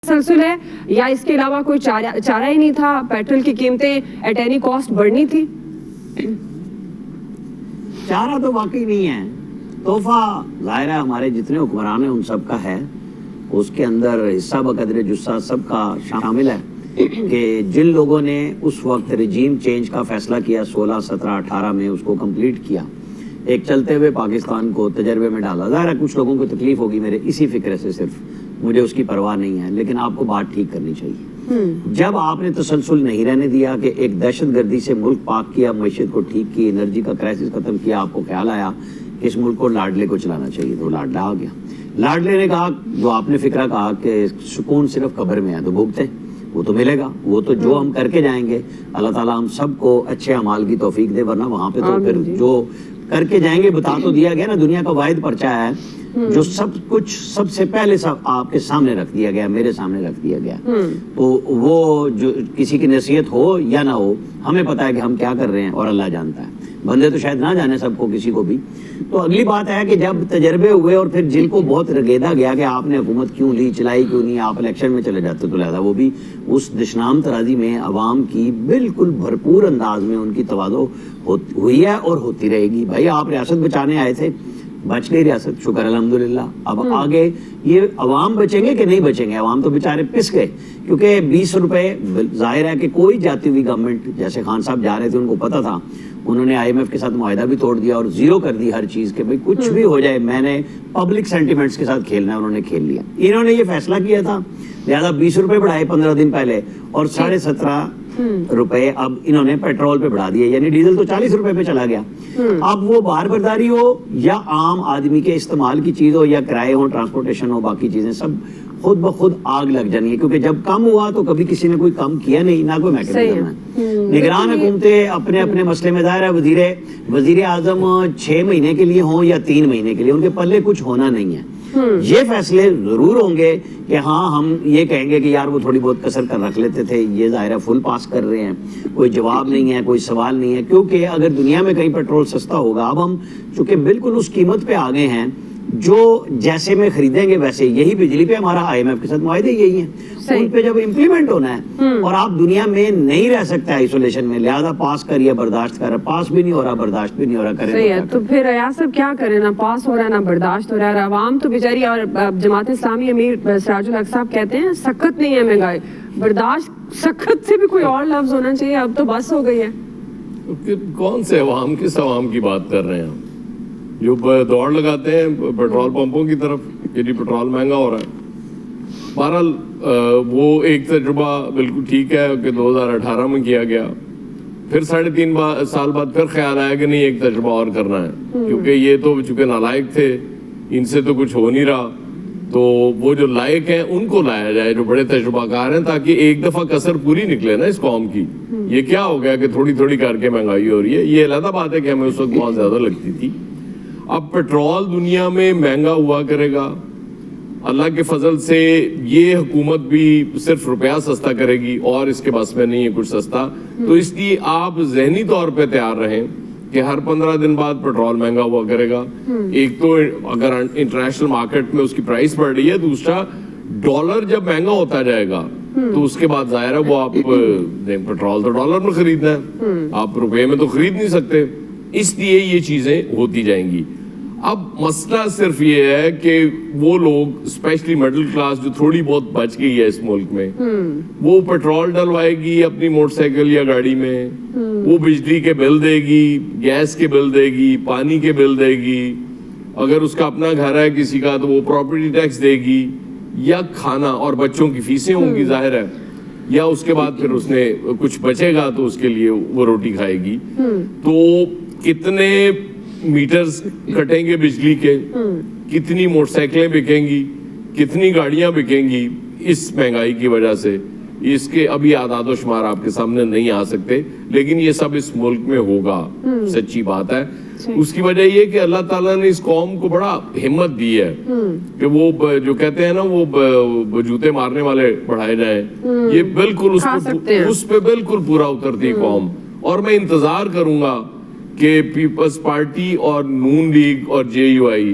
تسلسل ہے یا اس کے علاوہ کوئی چارہ ہی نہیں تھا؟ پیٹرول کی قیمتیں ایٹ اینی کاسٹ بڑھنی تھی؟ چارہ تو واقعی نہیں ہے. تحفہ ظاہر ہے ہمارے جتنے حکمران ہیں ان سب کا ہے, اس کے اندر حصہ بقدر جثہ سب کا شامل ہے کہ جن لوگوں نے اس وقت رجیم چینج کا فیصلہ کیا 16, 17, 18 میں اس کو کمپلیٹ کیا, ایک چلتے ہوئے پاکستان کو تجربے میں ڈالا. ظاہر ہے کچھ لوگوں کو تکلیف ہوگی میرے اسی فکر سے, صرف مجھے اس کی پرواہ نہیں ہے, لیکن آپ کو بات ٹھیک کرنی چاہیے. جب آپ نے تسلسل نہیں رہنے دیا کہ ایک دہشت گردی سے ملک پاک کیا, معیشت کو ٹھیک کی, انرجی کا کرائسس ختم کیا, آپ کو خیال آیا کہ اس ملک کو لاڈلے کو چلانا چاہیے, تو لاڈلا آ گیا. لاڈلے نے کہا, جو آپ نے فکرہ کہا کہ سکون صرف قبر میں ہے, تو بھوگتے وہ تو ملے گا, وہ تو جو ہم کر کے جائیں گے اللہ تعالیٰ ہم سب کو اچھے اعمال کی توفیق دے, ورنہ وہاں پہ تو پھر جو کر کے جائیں گے بتا تو دیا گیا نا, دنیا کا واحد پرچہ ہے جو سب کچھ سب سے پہلے سب آپ کے سامنے رکھ دیا گیا, میرے سامنے رکھ دیا گیا. تو وہ جو کسی کی نصیحت ہو یا نہ ہو, ہمیں پتا ہے کہ ہم کیا کر رہے ہیں اور اللہ جانتا ہے, بندے تو شاید نہ جانے سب کو, کسی کو بھی. تو اگلی بات ہے کہ جب تجربے ہوئے اور پھر جن کو بہت رگیدا گیا کہ آپ نے حکومت کیوں لی, چلائی کیوں نہیں, آپ الیکشن میں چلے جاتے, تو لہذا وہ بھی اس دشنام ترازی میں عوام کی بالکل بھرپور انداز میں ان کی تواضع ہوئی ہے اور ہوتی رہے گی. بھائی آپ ریاست بچانے آئے تھے, بچ گئی ریاست, شکر الحمدللہ. اب آگے یہ عوام بچیں گے کہ نہیں بچیں گے؟ عوام تو بیچارے پس گئے, کیونکہ 20 روپے ظاہر ہے کہ کوئی جاتی ہوئی گورنمنٹ, جیسے خان صاحب جا رہے تھے ان کو پتا تھا, انہوں نے IMF کے ساتھ معاہدہ بھی توڑ دیا اور زیرو کر دی ہر چیز کے, بھائی کچھ بھی ہو جائے میں نے پبلک سینٹیمنٹس کے ساتھ کھیلنا ہے, انہوں نے کھیل لیا. انہوں نے یہ فیصلہ کیا تھا, لہذا 20 روپے بڑھائے 15 دن پہلے, اور 17.5 روپے اب انہوں نے پیٹرول پہ بڑھا دیا, یعنی ڈیزل تو 40 روپے پہ چلا گیا. اب وہ بار برداری ہو یا عام آدمی کے استعمال کی چیز ہو یا کرائے ہو, ٹرانسپورٹیشن ہو, باقی چیزیں سب خود بخود آگ لگ جانی ہے, کیونکہ جب کم ہوا تو کبھی کسی نے کوئی کم کیا نہیں, نہ کوئی میکنزم ہے. نگران حکومتیں اپنے اپنے مسئلے میں, ظاہر ہے وزیر اعظم 6 مہینے کے لیے ہوں یا 3 مہینے کے لیے, ان کے پلے کچھ ہونا نہیں ہے. یہ فیصلے ضرور ہوں گے کہ ہاں ہم یہ کہیں گے کہ یار وہ تھوڑی بہت کسر کر رکھ لیتے تھے, یہ ظاہر ہے فل پاس کر رہے ہیں, کوئی جواب نہیں ہے, کوئی سوال نہیں ہے, کیونکہ اگر دنیا میں کہیں پیٹرول سستا ہوگا, اب ہم چونکہ بالکل اس قیمت پہ آگے ہیں جو جیسے میں خریدیں گے ویسے, یہی بجلی پہ ہمارا IMF کے ساتھ معاہدے یہی ہیں, ان پہ جب امپلیمنٹ ہونا ہے اور آپ دنیا میں نہیں رہ سکتے آئسولیشن میں, لہذا پاس کریے, برداشت کر رہا, پاس بھی نہیں ہو رہا, برداشت بھی نہیں ہو رہا, کریں صحیح ہے. تو پھر ریاض صاحب کیا کریں, نہ پاس ہو رہا ہے نہ برداشت ہو رہا ہے, عوام تو بیچاری. اور جماعت اسلامی امیر سراج الحق صاحب کہتے ہیں سخت نہیں ہے مہنگائی, برداشت سخت سے بھی کوئی اور لفظ ہونا چاہیے, اب تو بس ہو گئی ہے. کون سے عوام, کس عوام کی بات کر رہے ہیں ہم, جو دوڑ لگاتے ہیں پیٹرول پمپوں کی طرف کہ جی پیٹرول مہنگا ہو رہا ہے. بہرحال وہ ایک تجربہ بالکل ٹھیک ہے کہ 2018 میں کیا گیا, پھر 3.5 سال بعد پھر خیال آیا کہ نہیں ایک تجربہ اور کرنا ہے, کیونکہ یہ تو چونکہ نالائق تھے, ان سے تو کچھ ہو نہیں رہا, تو وہ جو لائق ہیں ان کو لایا جائے جو بڑے تجربہ کار ہیں, تاکہ ایک دفعہ کسر پوری نکلے نا اس قوم کی. یہ کیا ہو گیا کہ تھوڑی تھوڑی کر کے مہنگائی ہو رہی ہے, یہ علیحدہ بات ہے کہ ہمیں اس وقت بہت زیادہ لگتی تھی. اب پیٹرول دنیا میں مہنگا ہوا کرے گا, اللہ کے فضل سے یہ حکومت بھی صرف روپیہ سستا کرے گی اور اس کے بس میں نہیں ہے کچھ سستا, تو اس لیے آپ ذہنی طور پہ تیار رہیں کہ ہر 15 دن بعد پیٹرول مہنگا ہوا کرے گا. ایک تو اگر انٹرنیشنل مارکیٹ میں اس کی پرائس بڑھ رہی ہے, دوسرا ڈالر جب مہنگا ہوتا جائے گا تو اس کے بعد ظاہر ہے وہ آپ پیٹرول تو ڈالر میں خریدنا ہے, آپ روپے میں تو خرید نہیں سکتے, اس لیے یہ چیزیں ہوتی جائیں گی. اب مسئلہ صرف یہ ہے کہ وہ لوگ اسپیشلی مڈل کلاس جو تھوڑی بہت بچ گئی ہے اس ملک میں, وہ پیٹرول ڈلوائے گی اپنی موٹر سائیکل یا گاڑی میں, وہ بجلی کے بل دے گی, گیس کے بل دے گی, پانی کے بل دے گی, اگر اس کا اپنا گھر ہے کسی کا تو وہ پراپرٹی ٹیکس دے گی, یا کھانا اور بچوں کی فیسیں ہوں گی ظاہر ہے, یا اس کے بعد پھر اس نے کچھ بچے گا تو اس کے لیے وہ روٹی کھائے گی. تو کتنے میٹرز کٹیں گے بجلی کے, کتنی موٹر سائیکلیں بکیں گی, کتنی گاڑیاں بکیں گی اس مہنگائی کی وجہ سے, اس کے ابھی اعداد و شمار آپ کے سامنے نہیں آ سکتے, لیکن یہ سب اس ملک میں ہوگا, سچی بات ہے. اس کی وجہ یہ کہ اللہ تعالیٰ نے اس قوم کو بڑا ہمت دی ہے کہ وہ جو کہتے ہیں نا وہ جوتے مارنے والے بڑھائے جائیں, یہ بالکل اس پہ بالکل پورا اترتی قوم. اور میں انتظار کروں گا کہ پیپلز پارٹی اور نون لیگ اور JUI